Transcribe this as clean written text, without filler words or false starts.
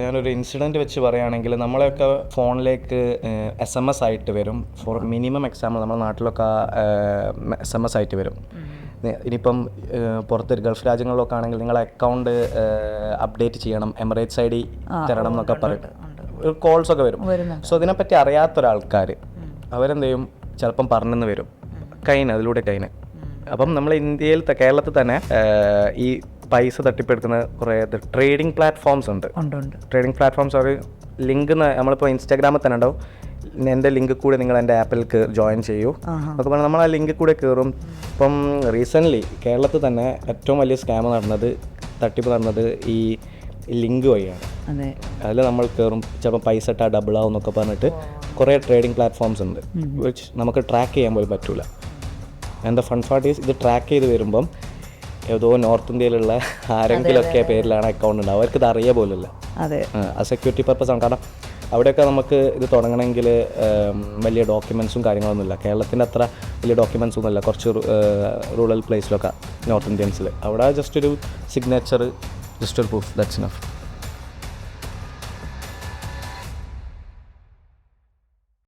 ഞാനൊരു ഇൻസിഡൻറ്റ് വെച്ച് പറയുകയാണെങ്കിൽ നമ്മളെയൊക്കെ ഫോണിലേക്ക് SMS ആയിട്ട് വരും. ഫോർ മിനിമം എക്സാമ്പിൾ നമ്മുടെ നാട്ടിലൊക്കെ SMS ആയിട്ട് വരും. ഇനിയിപ്പം പുറത്ത് ഗൾഫ് രാജ്യങ്ങളിലൊക്കെ ആണെങ്കിൽ നിങ്ങളെ അക്കൗണ്ട് അപ്ഡേറ്റ് ചെയ്യണം, എമിറേറ്റ്സ് ID തരണം എന്നൊക്കെ പറയും, കോൾസൊക്കെ വരും. സോ ഇതിനെപ്പറ്റി അറിയാത്തൊരാൾക്കാർ അവരെന്ത് ചെയ്യും, ചിലപ്പം പറഞ്ഞെന്ന് വരും, അതിലൂടെ അപ്പം നമ്മൾ കേരളത്തിൽ തന്നെ ഈ പൈസ തട്ടിപ്പെടുക്കുന്ന കുറേ ട്രേഡിംഗ് പ്ലാറ്റ്ഫോംസ് ഉണ്ട്. ട്രേഡിംഗ് പ്ലാറ്റ്ഫോംസ് അവർ ലിങ്ക് നമ്മളിപ്പോൾ ഇൻസ്റ്റാഗ്രാമിൽ തന്നെ ഉണ്ടാവും, എൻ്റെ ലിങ്കിൽ കൂടെ നിങ്ങൾ എൻ്റെ ആപ്പിൽ ജോയിൻ ചെയ്യൂ എന്നൊക്കെ പറഞ്ഞാൽ നമ്മൾ ആ ലിങ്കിൽ കൂടെ കയറും. ഇപ്പം റീസെൻ്റ്ലി കേരളത്തിൽ തന്നെ ഏറ്റവും വലിയ സ്കാം തട്ടിപ്പ് നടന്നത് ഈ ലിങ്ക് വഴിയാണ്. അതിൽ നമ്മൾ കയറും, ചിലപ്പോൾ പൈസ ഇട്ടാൽ ഡബിൾ ആവും എന്നൊക്കെ പറഞ്ഞിട്ട് കുറേ ട്രേഡിംഗ് പ്ലാറ്റ്ഫോംസ് ഉണ്ട് വിച്ച് നമുക്ക് ട്രാക്ക് ചെയ്യാൻ പോലും പറ്റില്ല. And the fun part is ഇത് ട്രാക്ക് ചെയ്ത് വരുമ്പം ഏതോ നോർത്ത് ഇന്ത്യയിലുള്ള ആരെങ്കിലുമൊക്കെ പേരിലാണ് അക്കൗണ്ട് ഉണ്ടാവും, അവർക്ക് ഇത് അറിയാൻ പോലുമില്ല. ആ സെക്യൂരിറ്റി പർപ്പസ് ആണ്. കാരണം അവിടെയൊക്കെ നമുക്ക് ഇത് തുടങ്ങണമെങ്കിൽ വലിയ ഡോക്യുമെൻസും കാര്യങ്ങളൊന്നുമില്ല. കേരളത്തിൻ്റെ അത്ര വലിയ ഡോക്യുമെൻസ് ഒന്നുമില്ല, കുറച്ച് റൂറൽ പ്ലേസിലൊക്കെ നോർത്ത് ഇന്ത്യൻസിൽ. അവിടെ ജസ്റ്റ് ഒരു സിഗ്നേച്ചർ, ജസ്റ്റ് ഒരു പ്രൂഫ്, ദാറ്റ്സ് ഇനഫ്.